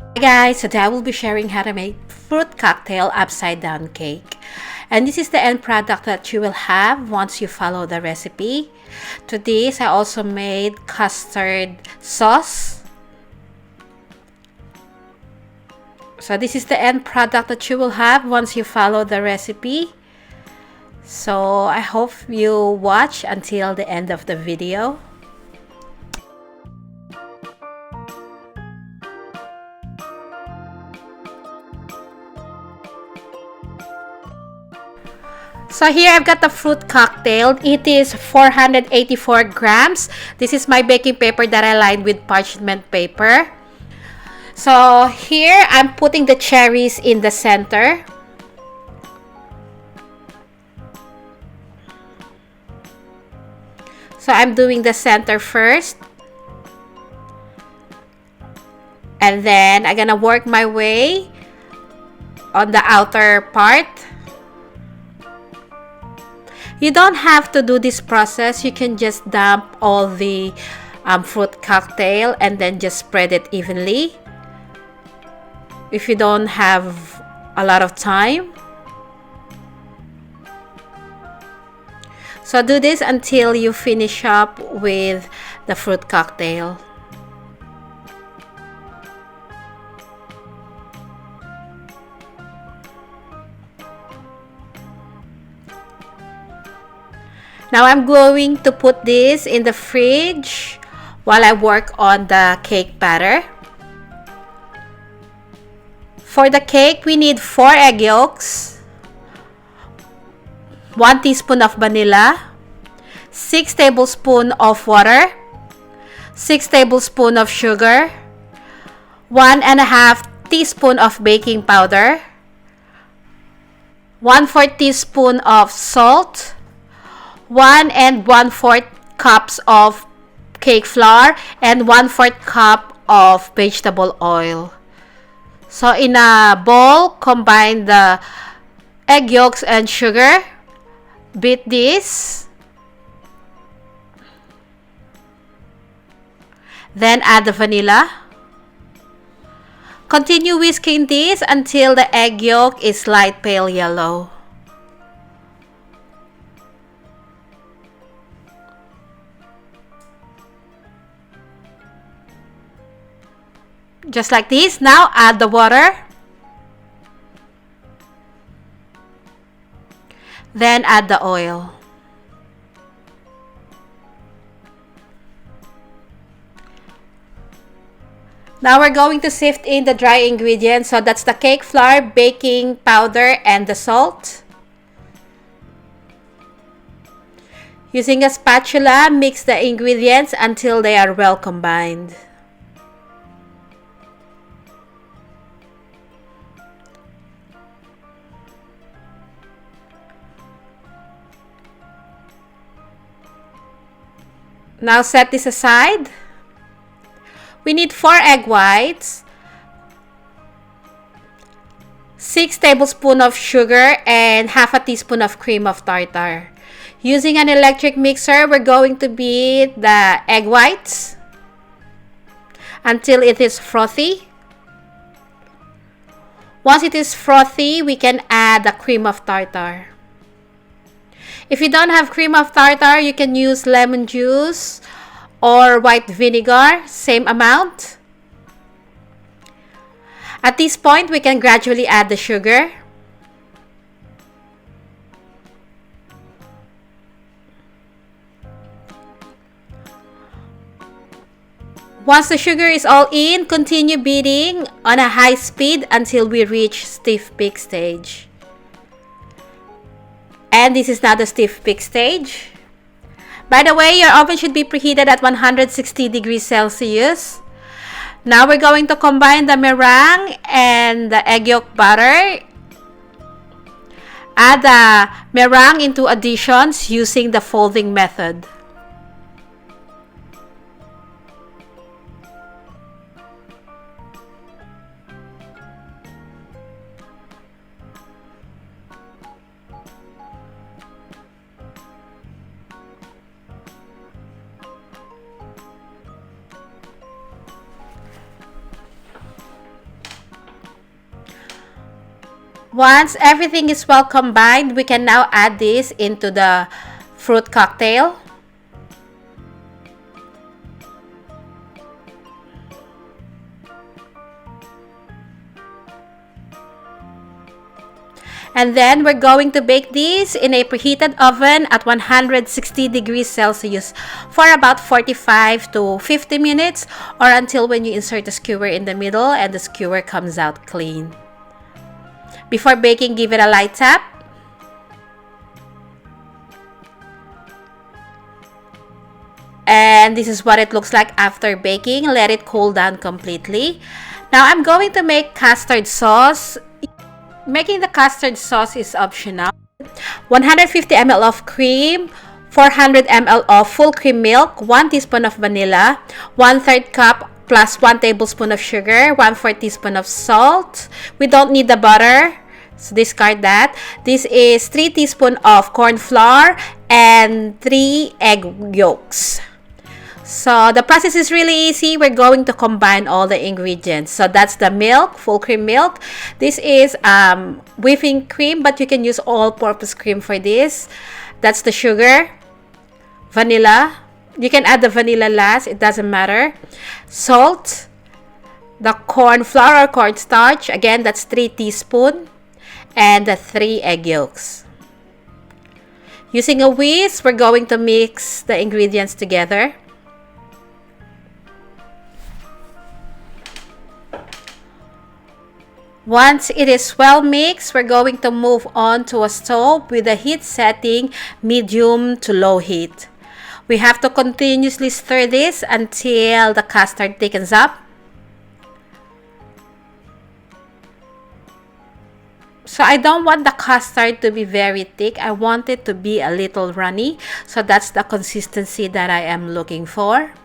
Hi guys, today I will be sharing how to make fruit cocktail upside down cake. And this is the end product that you will have once you follow the recipe. To this, I also made custard sauce. So this is the end product that you will have once you follow the recipe. So I hope you watch until the end of the video. So here I've got the fruit cocktail. It is 484 grams. This is my baking paper that I lined with parchment paper. So here I'm putting the cherries in the center. So I'm doing the center first. And then I'm gonna work my way on the outer part. You don't have to do this process. You can just dump all the fruit cocktail and then just spread it evenly if you don't have a lot of time. So do this until you finish up with the fruit cocktail. Now I'm going to put this in the fridge while I work on the cake batter. For the cake, we need 4 egg yolks, 1 teaspoon of vanilla, 6 tablespoons of water, 6 tablespoons of sugar, 1½ teaspoon of baking powder, 1/4 teaspoon of salt, 1 1/4 cups of cake flour, and 1/4 cup of vegetable oil. So in a bowl, combine the egg yolks and sugar. Beat this. Then add the vanilla. Continue whisking this until the egg yolk is light pale yellow. Just like this. Now add the water. Then add the oil. Now we're going to sift in the dry ingredients. So that's the cake flour, baking powder, and the salt. Using a spatula, mix the ingredients until they are well combined. Now set this aside. We need 4 egg whites, 6 tablespoons of sugar, and ½ teaspoon of cream of tartar. Using an electric mixer, we're going to beat the egg whites until it is frothy. Once it is frothy, we can add the cream of tartar. If you don't have cream of tartar, you can use lemon juice or white vinegar, same amount. At this point, we can gradually add the sugar. Once the sugar is all in, continue beating on a high speed until we reach stiff peak stage. And this is now the stiff peak stage. By the way, your oven should be preheated at 160 degrees Celsius. Now we're going to combine the meringue and the egg yolk batter. Add the meringue into additions using the folding method. Once everything is well combined, we can now add this into the fruit cocktail. And then we're going to bake these in a preheated oven at 160 degrees Celsius for about 45 to 50 minutes, or until when you insert the skewer in the middle and the skewer comes out clean. Before baking, give it a light tap. And this is what it looks like after baking. Let it cool down completely. Now I'm going to make custard sauce. Making the custard sauce is optional. 150 ml of cream, 400 ml of full cream milk, 1 teaspoon of vanilla, 1/3 cup plus 1 tablespoon of sugar, 1/4 teaspoon of salt. We don't need the butter, so discard that. This is 3 teaspoons of corn flour and 3 egg yolks. So the process is really easy. We're going to combine all the ingredients. So that's the milk, full cream milk. This is whipping cream, but you can use all-purpose cream for this. That's the sugar, vanilla. You can add the vanilla last, it doesn't matter. Salt, the corn flour or cornstarch. Again, that's 3 teaspoons. And the 3 egg yolks. Using a whisk, we're going to mix the ingredients together. Once it is well mixed, we're going to move on to a stove with the heat setting medium to low heat. We have to continuously stir this until the custard thickens up. So I don't want the custard to be very thick. I want it to be a little runny. So that's the consistency that I am looking for.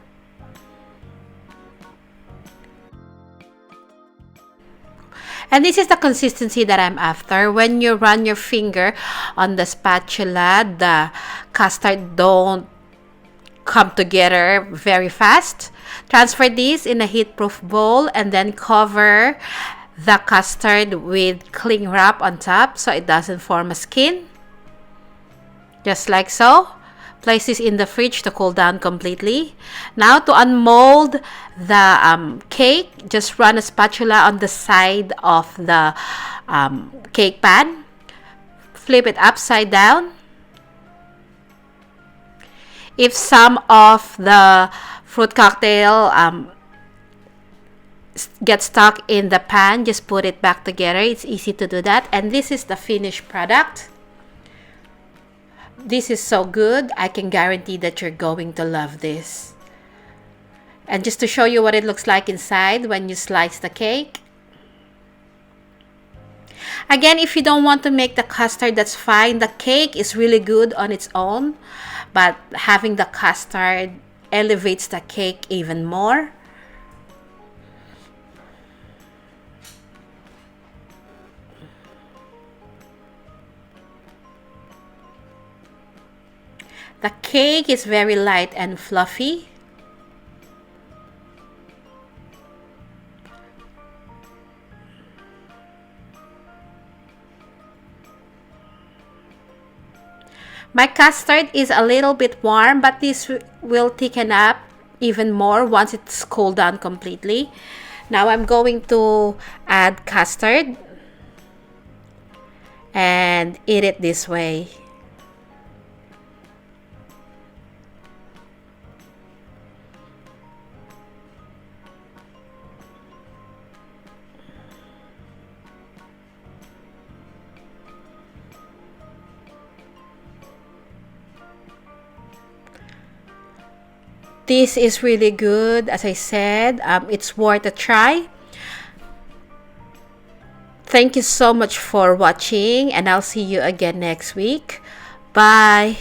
And this is the consistency that I'm after. When you run your finger on the spatula, the custard don't come together very fast. Transfer this in a heat-proof bowl and then cover the custard with cling wrap on top so it doesn't form a skin. Just like so. Place this in the fridge to cool down completely. Now to unmold the cake, just run a spatula on the side of the cake pan. Flip it upside down. If some of the fruit cocktail get stuck in the pan, just put it back together. It's easy to do that. And this is the finished product. This is so good. I can guarantee that you're going to love this. And just to show you what it looks like inside when you slice the cake. Again, if you don't want to make the custard, that's fine. The cake is really good on its own, but having the custard elevates the cake even more. The cake is very light and fluffy. My custard is a little bit warm, but this will thicken up even more once it's cooled down completely. Now I'm going to add custard and eat it this way. This is really good. As I said, it's worth a try. Thank you so much for watching, and I'll see you again next week. Bye.